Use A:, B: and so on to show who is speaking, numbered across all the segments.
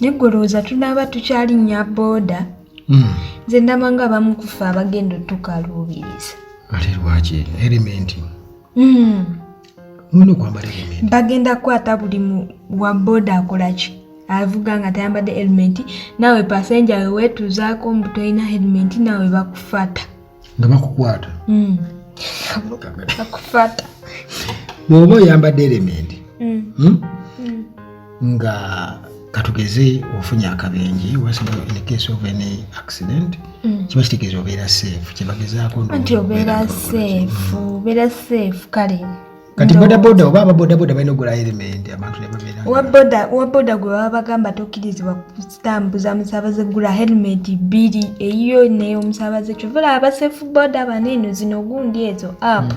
A: Negolooza tunaba tukyalinya boda. Nze ndamanga bamukufa abagenda tukaluubiriza.
B: Ate lwaki element? Muno kwambala element.
A: Bagenda kwata buli wa boda akolaki. Avuga nga tayambadde helmet, nawe passenger we wetuzaako mbu toyina helmet nawe bakufata.
B: Nga bakukwata?
A: Bakufata.
B: Bw'oba oyambadde helmet nga katugeze ofunye akabenje wasinga in the case of any accident kiba kitegeeza obeera safe kyebagezaako
A: anti obeera safe kale
B: kati bodaboda oba ababodaboda balina okugula element abantu ne babeera
A: wa boda gwe baba bagamba tokkirizibwa kutambuza musaabaze gula helmet bbiri eyo n'ey'omusaabaze kyovula aba safe boda baneno zino gundi ezo app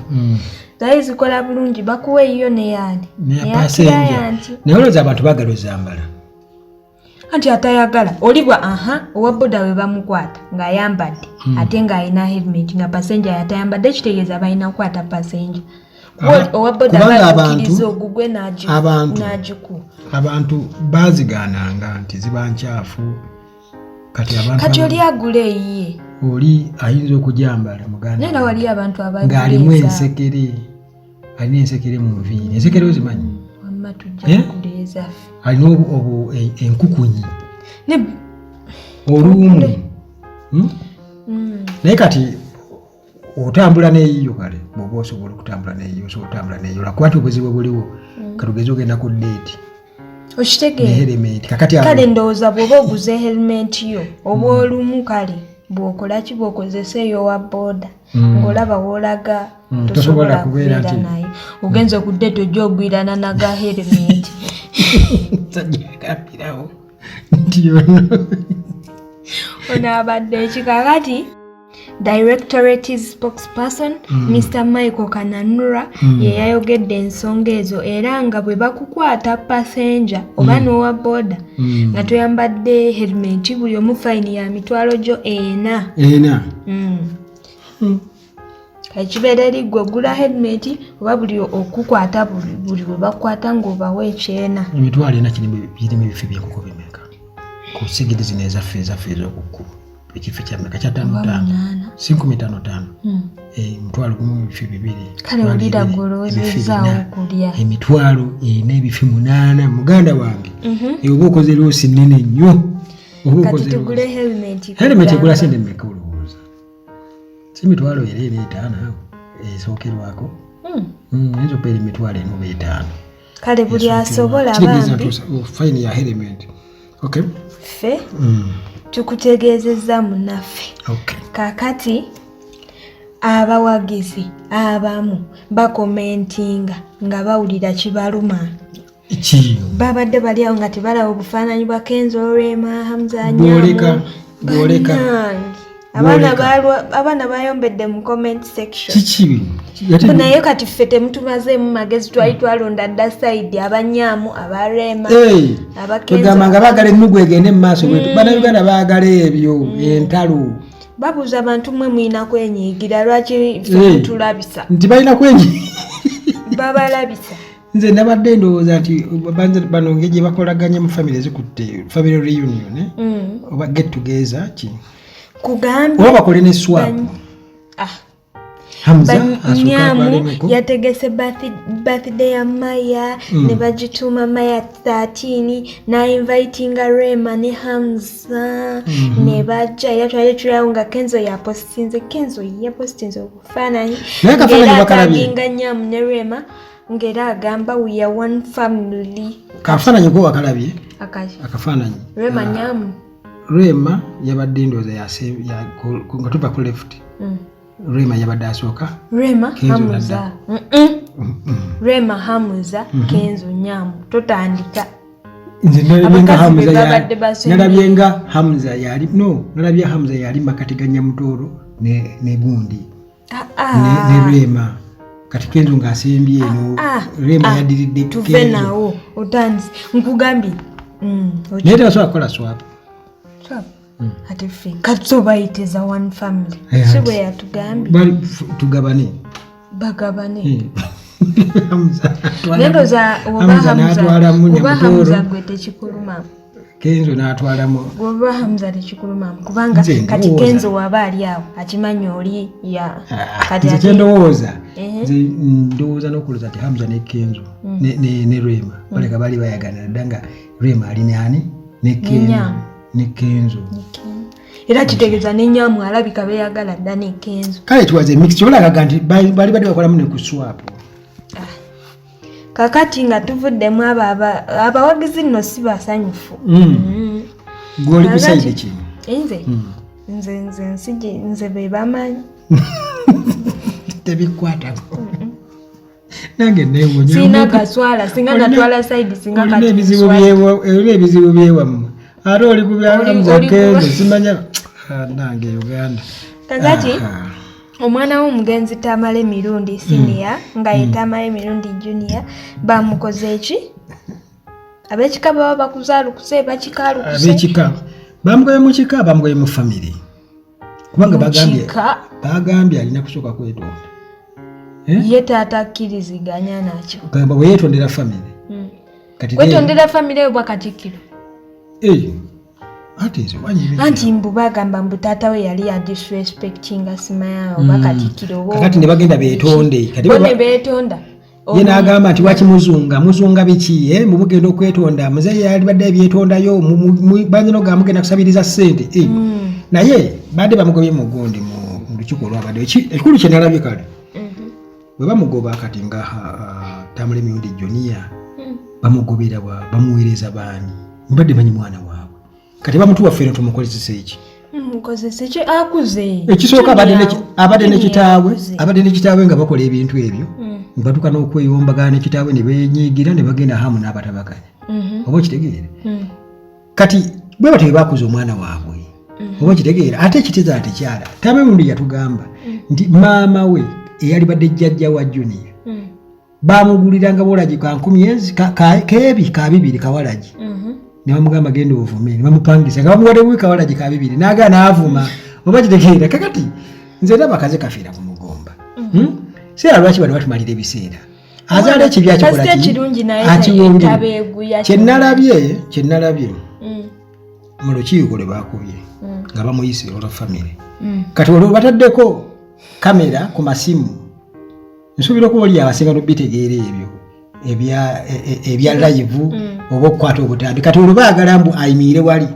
A: zayi zikola bulungi bakuwa eyo neyani
B: neyapasenja naye olowooza abantu baagala ozambala
A: anti atayagala olibwa owa boda we bamukwata ng'ayambadde ate ng'alina helmet nga passenger yatayambadde kitegeeza balina kukwata passenger owa boda bakkiriza ogugwe n'agiku
B: abantu baazigaananga nti ziba nkyafu
A: kati oli agula eyiye
B: oli ayinza okujambala muganda
A: naye wali abantu
B: ng'alimu ensekere alina ensekere mu nviiri ensekere ozimanyi alina enkukunyi oluwumu naye kati otambula neeyiyo kale bw'oba osobola okutambula neeyiyo osobola otambula neeyiyo lwakuba nti obuzibu buliwo katugeze ogenda ku deeti
A: okitegeera kale ndowooza bw'oba oguze helmet yo oba olumu kale bw'okolaki bw'okozesa eyo wa boda ng'olaba w'olaga tosobola kubeera naye ogenza okudde tojja ogwirana naga helmet
B: sajjagapirawo nti yono
A: ono abadde ekikakati Directorate spokesperson Mr. Michael Kananura ye yayogedde ensonga ezo era nga bwe bakukwata passenger oba n'owa boda nga toyambadde helmet buli omu fine ya mitwalo gyo ena. Kakibeera eri gwe ogula helmet oba buli okukwata buli bwe bakukwata ng'obawa ekyena.
B: Emitwalo ena kirimu ebifo by'enkoko bimeka ku sigiri zino ezaffe ez'okukkuba. Ekifo kya meka kya 5 si 15 mutwalo gumu ebifi bibiri
A: kale olira golozezaawo kulya
B: emitwalo ine ebifi 8 muganda wange oba okoze loosi nnene nnyo
A: kati tugule
B: helmet egula sente mmeka olowooza si mitwalo era 5 esookerwako ayinza okubeera emitwalo eno oba 5
A: kale buli asobola bambi
B: fine ya helmet okay
A: fe tukutegeezezza munaffe kakati abawagizi abamu bakomentinga nga bawulira kibaluma babadde bali awo nga tebalaba obufaananyi bwa Kenzo Rema Hamza Nyamu abaana bayombedde mu comment section naye kati ffe temutumazeemu magezi twali twalonda dda side abanyaamu abarema
B: tugamba nga baagala emmugu egende mu maaso bwetu bannayuganda baagala ebyo entalo
A: babuuza abantu mmwe mulina kwenyiigira lwaki ffe tulabisa
B: nti balina kwenyiigira
A: babalabisa
B: nze nabadde ndowooza nti bano ngeri gye bakolaganya mu famire ezikutte family reunion oba get together ki
A: kugambye
B: oba bakole ne swap
A: Nyamu yategese birthday ya Maya ne bagituma Maya 13 na invitinga Rema ne Hamza ne bajja yatwale tulawo nga Kenzo yapostinze okufaananyi ng'era Nyamu ne Rema ng'era agamba we are one family.
B: Kafaananyi gwe wakalabye akafaananyi
A: Rema Nyamu
B: Rema yabadde ndooza nga tuva ku left Rema yabadde asooka
A: Rema Hamza Kenzo Nyamu totandika
B: nze nalabye Hamza yali makati ga Nyamutooro ne gundi ne Rema kati Kenzo ng'asembye eno Rema yadiridde
A: tuve nawo otandise nkugambye
B: naye tebasobola kukola swap
A: ate ffe katubayiteza one family si bwe yatugambye
B: tugabane
A: bagabane nendoza oba Hamza gwe tekikuluma
B: Kenzo n'atwalamu
A: bw'oba Hamza tekikuluma kubanga kati Kenzo waba ali awo akimanya oli ya
B: kati nze kyendowooza nze ndowooza n'okulooza nti Hamza ne Kenzo ne Rema baleka bali bayaganira dda nga Rema ali nani ne Kenzo
A: era kitegeeza n'ennyaamu alabika beeyagala dda ne Kenzo
B: kale tuwaze mix kyolagaga nti bali badde bakolamu ne ku swap.
A: Kakati nga tuvuddemu abawagizi nno si basanyufu.
B: Gwoli kusaide ki?
A: Nze be bamanyi.
B: Tebikwatako. Nange neewunya.
A: Sina kaswala, singa natwala side singa kati.
B: Ebizibu byewammwe. Ate oli kubyamuza Kenzo simanya nange Uganda.
A: Kakati omwana w'omugenzi Tamale Mirundi senior nga ye Tamale Mirundi junior bamukoze eki ab'ekika baba bakuzaalukuse bakikaalukuse
B: ab'ekika bamugoye mu kika bamugoye mu family kubanga bagambye alina kusooka kwetonda
A: ye taata akkiriziganya nakyo
B: gamba bwe yeetondera family
A: kati kwetondera family eyo bwakatikkiro anti mbu bagamba mbu taata we yali ya disrespectinga sima yawo bakatikiro
B: kakati ne bagenda beetonde
A: kati bone beetonda
B: ye n'agamba nti muzunga biki mubugenda okwetonda muzeeyi yali badde ebyetondayo banjino gamugenda kusabiriza ssente naye badde bamugobye mu gundi mu lukiiko olwabadde ekikulu kye nalabye kale bwe bamugoba kati nga Tamale Mirundi junior bamugobera bamuweereza baani mbadde manyi mwana waabwe kati bamutuwa ffeno tumukozesa eki
A: mukozesa eki akuze
B: ekisooka abadde n'ekitaawe nga bakola ebintu ebyo batuuka n'okweyombagana n'ekitaawe ne benyiigira ne bagenda hamu n'abatabaganya oba okitegeera kati bwe batyo bebakuza omwana waabwe oba okitegeera ate ekiteza tekyala Tamale Mirundi yatugamba nti maama we eyali badde jjajja wa junior baamuguliranga bolagi ka 10 keebi ka 2 kawalagi ne bamugamba genda ovume ne bamupangisa nga bamuwadde wiika walagi ka 2 n'agaana avuma oba kitegeera kakati nze ndaba akaze kafiira ku mugomba seera lwaki bano batumalira ebiseera azaala ekibi akikola kyennalabye mu lukiiko lwe bakubye nga bamuyise olwa famire kati olwo bataddeko kamera ku masimu nsuubira okuba oli abasinga nobitegeera ebyo ebya live oba okukwata obutambi kati olwo baagala mbu ayimiire wali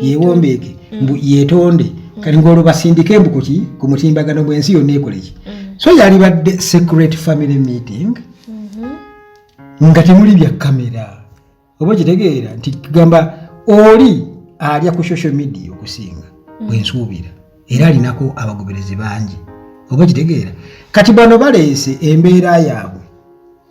B: yeewombeeke mbu yeetonde kati ng'olwo basindike mbu ku mutimbagano bw'ensi yonna ekoleki so yali badde secret family meeting nga temuli bya kamera oba kitegeera nti gamba oli alya ku social media okusinga bwensuubira era alinako abagoberezi bangi oba kitegeera kati bano baleese embeera yaabwe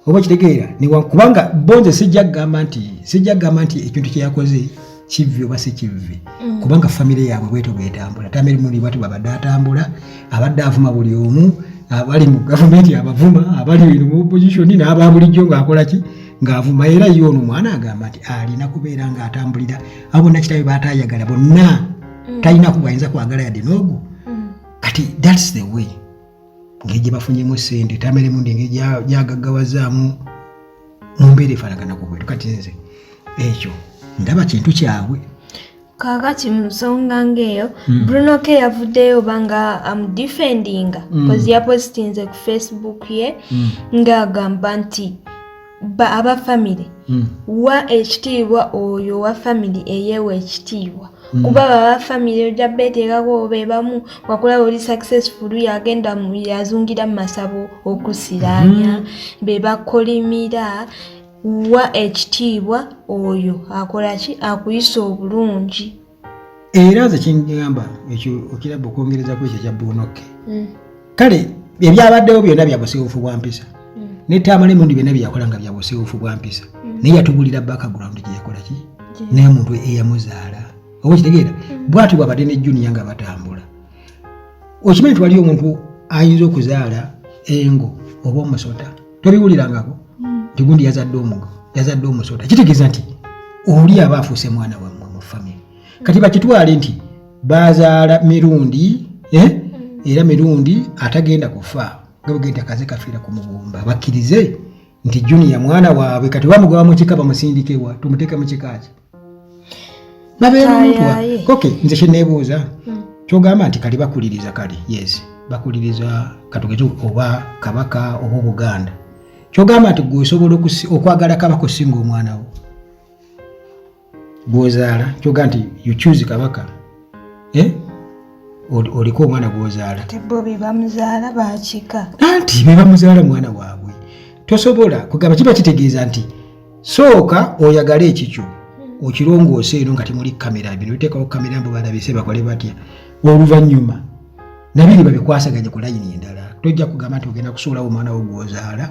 B: oba kitegeera kubanga bonze sijja kugamba nti ekintu kyeyakoze kivvi oba si kivvi kubanga famire yaabwe bweto bwetambula Tamale Mirundi bwatyo babadde atambula abadde avuma buli omu abali mu gavumenti abavuma abali mu opposition n'aba bulijjo ng'akola ki ng'avuma era ye ono omwana agamba nti alina kubeera ng'atambulira abo bonna kitabe baatayagala bonna talina kugayinza kwagala yadde n'ogu kati that's the way ngeri gye bafunyemu ssente Tamale Mirundi engeri gyagaggawazaamu mu mbeera efaanagana ku bwetu kati nze ekyo ndaba kintu kyabwe
A: kakati mu nsonga ng'eyo Bruno K yavuddeyo banga amudifendinga kozi yapositinze ku Facebook ye ng'agamba nti aba family wa ekitiibwa oyo wa family eyeewa ekitiibwa kuba baba family ojja beeteekako be bamu wakulaba oli successful yagenda yazungira mu masabo okusiraanya be bakolimira wa ekitiibwa oyo akola ki akuyisa obulungi
B: era nze kingamba ekyo okiraba okwongereza ku ekyo kya Bruno K kale ebyabaddewo byonna bya buseefufu bwa mpisa ne Tamale Mirundi byonna byakola nga bya buseefufu bwa mpisa naye yatugulira background gye yakola ki naye omuntu eyamuzaala oba kitegeera bw'atyo bwabadde ne junior nga batambula okimanyi twali omuntu ayinza okuzaala engo oba omusota tobiwulirangako nti gundi yazadde omusota kitegeeza nti oli aba afuuse mwana wammwe mu famire kati bakitwale nti bazaala Mirundi era Mirundi atagenda kufa nga bugenda akaze kafiira ku mugumba bakkirize nti junior mwana waabwe kati bamugoba mu kika bamusindikewa tumuteeke mu kikaaki babeera omuntu okay nze kyeneebuuza kyogamba nti kali bakuliriza kali yes bakuliriza katugeze oba kabaka oba Buganda kyogamba nti gwe osobola okwagala kabaka osinga omwana wo gwozaala kyogamba nti you choose kabaka oliko omwana gwozaala
A: tebo bebamuzaala bakika
B: anti bebamuzaala mwana waabwe tosobola kugamba kiba kitegeeza nti sooka oyagala ekikyo okirongoose eno nga temuli kamera bino biteekawo kamera mbu balabise bakole batya oluvannyuma nabiri babikwasaganye ku layini endala tojja kugamba nti ogenda kusuulawo omwana wo gwozaala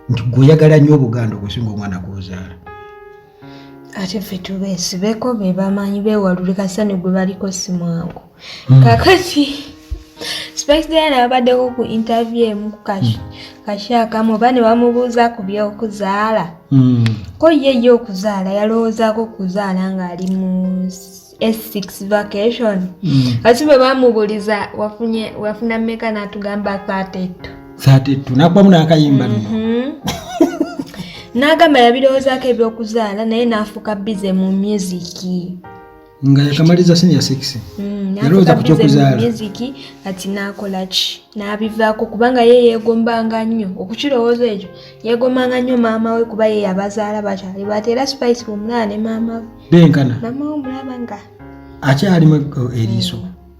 B: nti gweoyagala nnyo Obuganda okusinga omwana gwozaala
A: ate ffe tubeesibeko be bamanyi beewalule kasani gwe baliko si mwangu kakati Spice Diana yabaddeko ku interview emu ku kashaakamu oba ne bamubuuza ku by'okuzaala ko ye okuzaala yalowoozaako okuzaala ng'ali mu S6 vacation kati bwe bamubuuliza wafuna mmeka n'atugamba 32
B: nakubamu n'akayimba
A: n'agamba yabirowoozaako ebyokuzaala naye n'afuuka bize mu musiki
B: nga yakamaliza senior 6 yalowooza ku kyokuzaala
A: musiki kati n'akola ki n'abivaako kubanga ye yeegombanga nnyo okukirowooza ekyo yeegombanga nnyo maama we kuba ye yabazaala bakyali bato era Spice omulaba ne maama we
B: benkana
A: maama we omulaba nga
B: akyalimu eriiso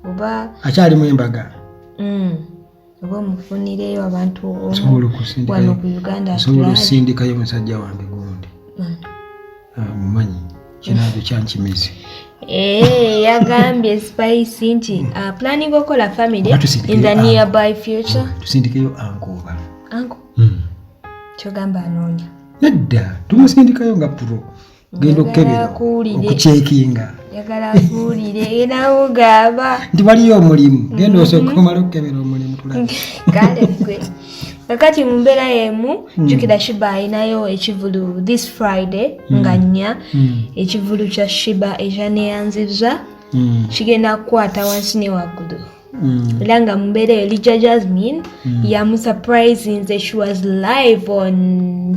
A: oba
B: akyalimu embaga
A: oba omufunireyo abantu
B: wano
A: ku Uganda
B: osobola okusindikayo musajja wange gundi mumanyi kinaazo kyankimizi
A: yagambye Spice nti planning okukola family in the nearby future
B: tusindikeyo ankoba
A: anko kyogamba anoonya
B: nedda tumusindikayo nga pro genda okukebera okucekinga
A: yagala akuwulire erawo gamba
B: nti waliyo omulimu genda osooka omala okukebera omulimu tulabe
A: kale gwe kakati mu mbeera y'emu jjukira Shiba ayinayo ekivulu this Friday nga 4 ekivulu kya Shiba ekyaneeyanziza kigenda kukwata wansi ne waggulu era nga mu mbeera eyo Lija Jasmine yamusurprisinze she was live on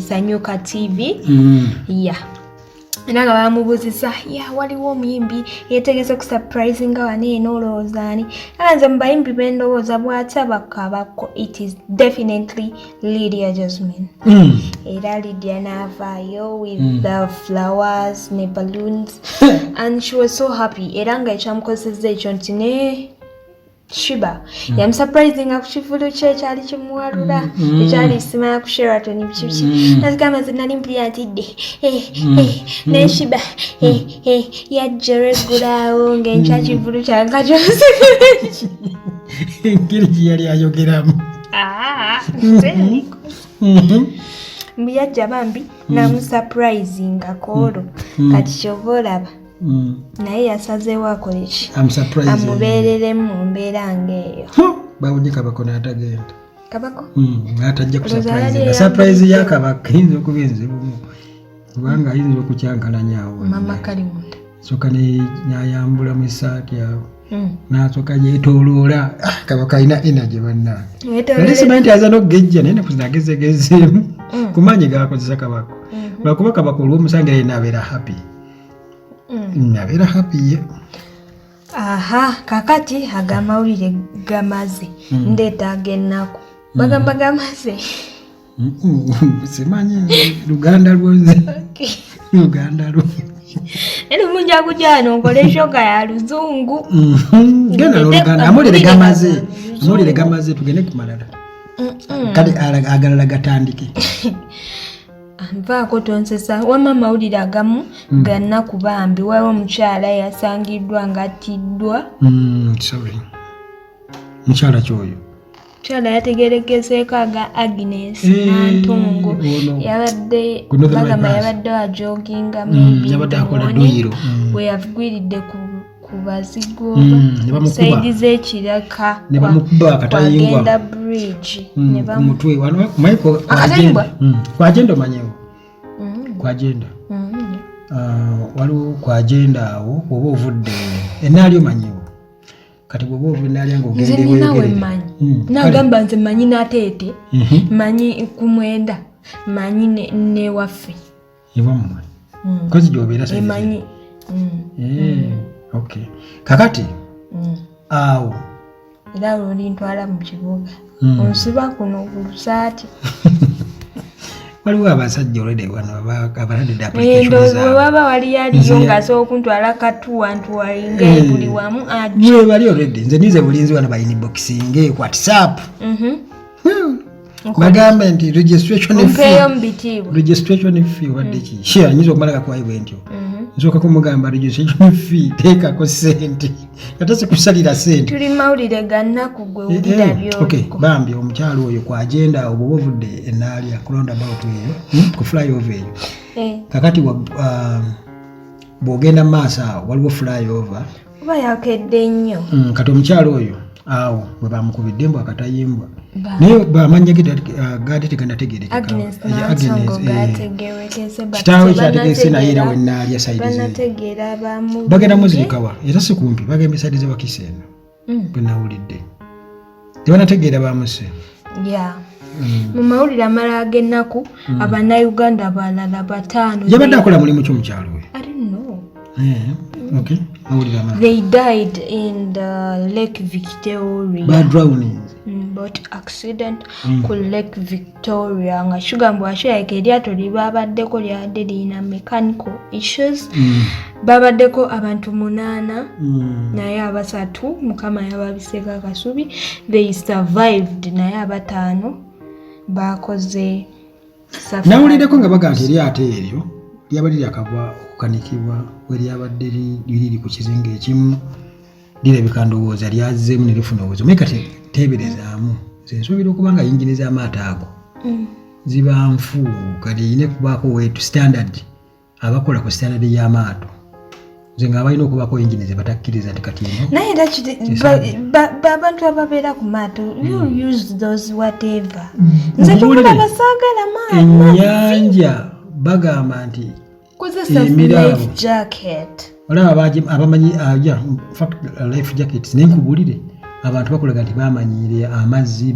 A: Sanyuka TV era nga bamubuuzisa waliwo omuyimbi yeetegese okusurprisinga wano eno olowoozaani era nze mu bayimbi bendowooza bw'ati abakabako it is definitely Lydia Jasmine era Lydia n'avaayo with the flowers ne balloons and she was so happy era nga ekyamukozesezza ekyo nti ne Shiba yamusurprisinga ku kivulu kye ekyali kimuwalula ekyali simala ku Sheraton bikibiki nazigamba ze nali mpuliyantidde ne Shiba yajja regulaawo ng'enkya kivulu kyanka kyose
B: engeri gye yali ayogeramu
A: mbu yajja bambi n'amusurprisingako olwo kati kyova olaba naye yasazeewo akole ki amubeereremu mu mbeera ng'eyo
B: bawunye kabako n'atagenda
A: kabako
B: n'atajja kusurprise surprise ya kabaka ayinza okuba enzibumu kubanga ayinza okukyankalanyaawo
A: mama kalimunda
B: soka n'ayambula mu essaati awo n'asooka yeetooloola kabaka alina energy bannange nali simanyi nti aza n'okugejja naye nagezegezeemu ku maanyi gaakozesa kabaka lwakuba kabaka olw'omusange naye n'abeera happy nabeera happy ye
A: kakati agamawulire gamaze ndeetaaga ennaku bagamba gamaze
B: simanyi Luganda lwoze Luganda lwo
A: eri munja kujano nkole shoka ya luzungu
B: genda Luganda amulire gamaze tugende kumalala kale agalala gatandike
A: nvaako tonsesa wamma amawulire agamu gannaku bambi waliwo omukyala yasangiddwa ng'attiddwa
B: mukyala kyoyo
A: mukyala yategerekeseeko aga Agnes Nantungu yabadde bagamba yabadde ajoginga
B: yabadde akola dduyiro
A: weyavugwiridde ku bazigo saidi z'ekiraka kwagenda bridge ne
B: bamutwe wano Michael kwagenda omanyewo kwagenda waliwo kwagenda awo oba ovudde enaali omanyewo kati bwoba ovudde enaali nga ogende
A: weyogerere nagamba nze manyi nateete manyi kumwenda manyi newaffe
B: ewammwe kozi gyobeera
A: manyi
B: Okay. Kakati awo
A: era olintwala mu kibuga onsiba kuno ku lusaati
B: waliwo abasajja olwedde wano abaladde
A: waba wali aliyo ng'asobola okuntwala katuwantuwalinga buli wamu
B: ajje bali olwedde nze nize bulinzi wano bayini boxing ku WhatsApp bagambe nti registration fee wadde ki share nyiza okumalaga kwaibwe ntyo nsooka kumugamba registration fee teekako ssente ate sikusalira ssente
A: tuli mawulire gannaku gwe wulira byoko
B: okay bambi omukyalo oyo kwagenda obwo bovudde enaalya kulonda about eyo ku flyover eyo kakati bw'ogenda mu maaso awo waliwo flyover
A: oba yakedde nnyo
B: kati omukyalo oyo awo bwe bamukubidde mbw akatayimbwa naye bamanya gaadi tegannategerekeka kitaawe kyategese naye era wenaalya saidi bagenda muzirikawa era si kumpi bagenda saidi ze Wakiseeno bwenawulidde tebanategeera bamuse
A: mu mawulire amala ag'ennaku abannayuganda balala 5
B: yabadde akola mulimu ki omukyalo we okay
A: they died in the Lake Victoria
B: by drowning
A: boat accident ku Lake Victoria nga kigambwa ashirayika eryato libabaddeko lyabadde lirina mechanical issues babaddeko abantu 8 naye 3 mukama yababiseka akasubi they survived naye 5 bakoze
B: nawuliddeko nga baga nti eryato eryo lyabadde lyakava okukanikibwa we lyabadde liri ku kizinga ekimu lirabika ndowooza lyazzeemu ne lifuna obuzibu naye kati teeberezaamu nze nsuubira okuba nga yingini z'amaato ago ziba nfu kati eyina kubaako wetu standard abakola ku standard y'amaato nze nga balina okubaako yingini ze batakkiriza nti kati
A: naye era abantu ababeera ku maato you use those whatever nze tukula basaagala
B: ennyanja bagamba nti
A: life jacket
B: olaba abamanyi life jackets nenkubulire abantu bakulaga nti bamanyire amazzi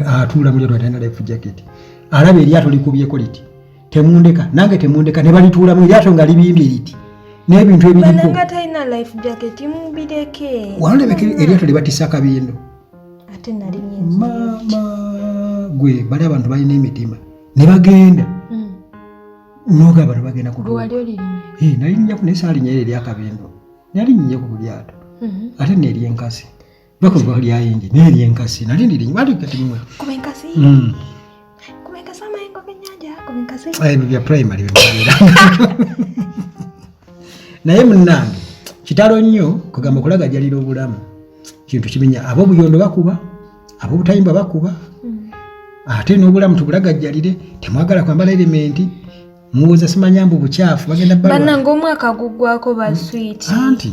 B: atuula mulyato atalina life jacket alaba eryato likubyeko liti temundeka nange temundeka ne balituulamu eryato nga libimbye liti n'ebintu ebiriko
A: talina life jacket mubireke
B: walabeka eryato libatisa akabindo
A: ate nali
B: mama gwe bali abantu balina emitima ne bagenda noga abantu bagenda kutuuka nali nyaku naye saalinyere eryakabindo nali nyaku ku lyato ate neryenkasi bakuva lyayingi neryenkasi nali ndirinyi bali kati mwe
A: kuba enkasi amayengo g'ennyanja kuba enkasi
B: ebyo bya primary byebabeera naye munnange kitalo nnyo kugamba kulagajalira obulamu kintu kimenya ab'obuyondo bakuba ab'obutayimba bakuba ate n'obulamu tubulagajalire temwagala kwambala elementi muwoza simanyambu bukyafu bagenda
A: bannange omwaka guggwako ba sweet
B: anti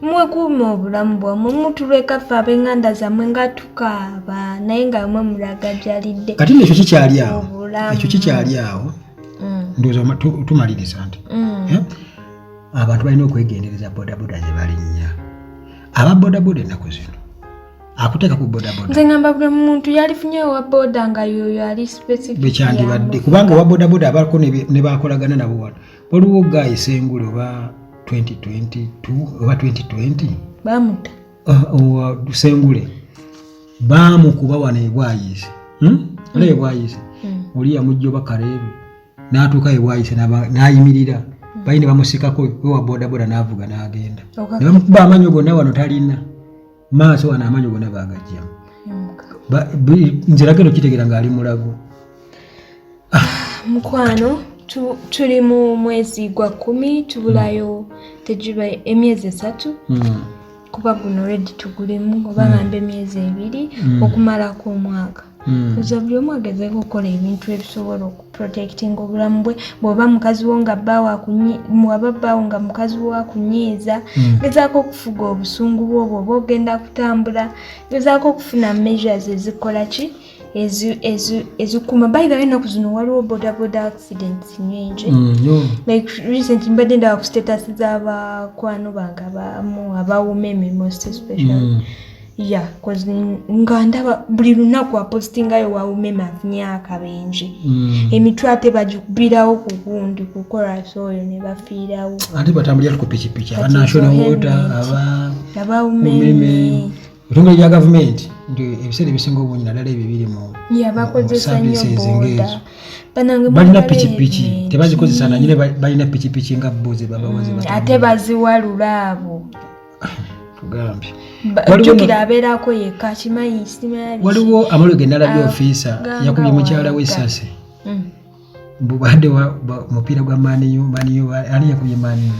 A: mwekuuma obulamu bwammwe mutuleka ffe ab'enganda zammwe nga tukaaba naye nga mwe mulagajalidde
B: kati nekyo kikyali awo ekyo kikyali awo ndowooza tumaliriza nti abantu balina okwegendereza bodaboda ze balinnya aba bodaboda ennaku zino akuteeka ku bodaboda
A: nze ngamba buli muntu yalifunye owa boda nga yoyo ali specific
B: bekyandibadde kubanga owa bodaboda abaliko ne bakolagana nabo wano waliwo gayi Sengule oba 2022 oba 2020
A: bamuta
B: owa Sengule bamukuba wano ebwayise ala ebwayise oli yamujja oba Kaleebe n'atuuka ebwayise n'ayimirira bayine bamusikako owa bodaboda n'avuga n'agenda ne bamukuba amanyo gonna wano talina maaso wano amanyo gonna bagajjamu nzira geno kitegera ng'ali mulago
A: mukwano tuli mu mwezi gwa 10 tubulayo tegiba emyezi 3 kuba guno redi tugulimu oba ngambe emyezi 2 okumalako omwaka oza buli omu agezeeko okukola ebintu ebisobola okuprotecting obulamu bwe bw'oba mukazi wo nga mwaba bbaawo nga mukazi wo akunyiiza gezaako okufuga obusungu bwo bw'oba ogenda kutambula gezaako okufuna measures ezikola ki ezikuuma by the way ennaku zino waliwo bodaboda accidents nyingi like recent mbadde ndaba ku status z'abakwano bange abamu abawumeme most especially ya nga ndaba buli lunaku apostingayo waumema afunye akabenje emitwe ate bagikubirawo ku gundi kukola soyo ne bafiirawo
B: ate batambulira ku pikipiki aba national water
A: abaumeme
B: ebitongole bya gavumenti nti ebiseera ebisinga obungi naddala ebyo biri mu
A: bakozesa nnyo boda
B: balina pikipiki tebazikozesa nanyine balina pikipiki nga boze babawaze
A: ate baziwalula abo
B: tugambye
A: jukira abeerako yekka kimanyi simanyi
B: waliwo amalo ge nalabye ofiisa yakubye mukyala w'essase bubadde mupiira gwa maniyo ani yakubye maniyo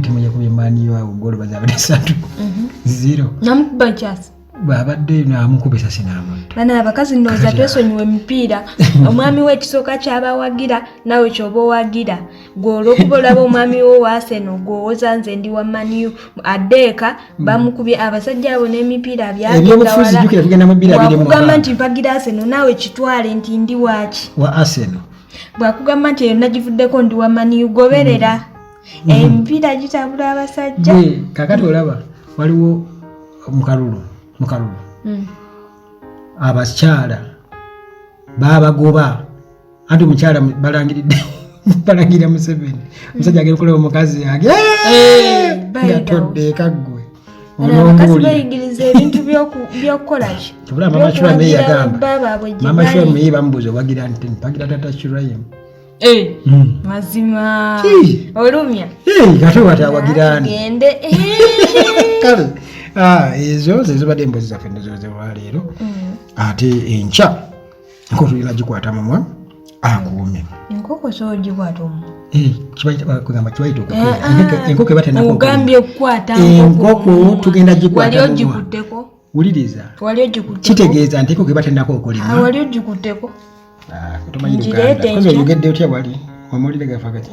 B: timu yakubye maniyo awo golo bazabadde 3-0
A: namukuba kyasi
B: babadde namukuba essase n'amutta
A: bana abakazi ndowooza twesonyiwa emipiira omwami w'ekisooka kyabawagira nawe kyoba owagira gwe olw'okuba olaba omwami wo wa Arsenal gweowoza nze ndi wa maniyo addeeka bamukubye abasajja abo n'emipiira byakugamba nti mpagira Arsenal naawe kitwale nti ndi waki
B: wa Arsenal
A: bwakugamba nti yonna givuddeko ndi wa maniyo goberera emipiira gitambula abasajja
B: kakati olaba waliwo mukalulu abakyala babagoba anti omukyala balangirira Museveni omusajja agenda okulaba omukazi yange nga todde kaggwe
A: abakazi bayigiriza ebintu by'okukolaki
B: Mama Churayi yagamba Mama Churayi bamubuuza owagira nti mpagira tata Churayi
A: mazima olumya
B: kati wati awagirani
A: gende
B: kale ezo zibadde emboozi zaffe nezolwaleero ate enkya enkoko tulina gikwata mumwa akuume
A: enkoko sogikwata omwo
B: kugamba kibayita okukeera enkoko eba
A: tenagambye okukwata
B: enkoko tugenda gikwata
A: wali ogikutteko
B: wuliriza
A: wali ogikutteko
B: kitegeeza nti enkoko eba tenakookolima
A: wali ogikutteko
B: tomanyi Luganda oyogedde otya wali omulire gafa gati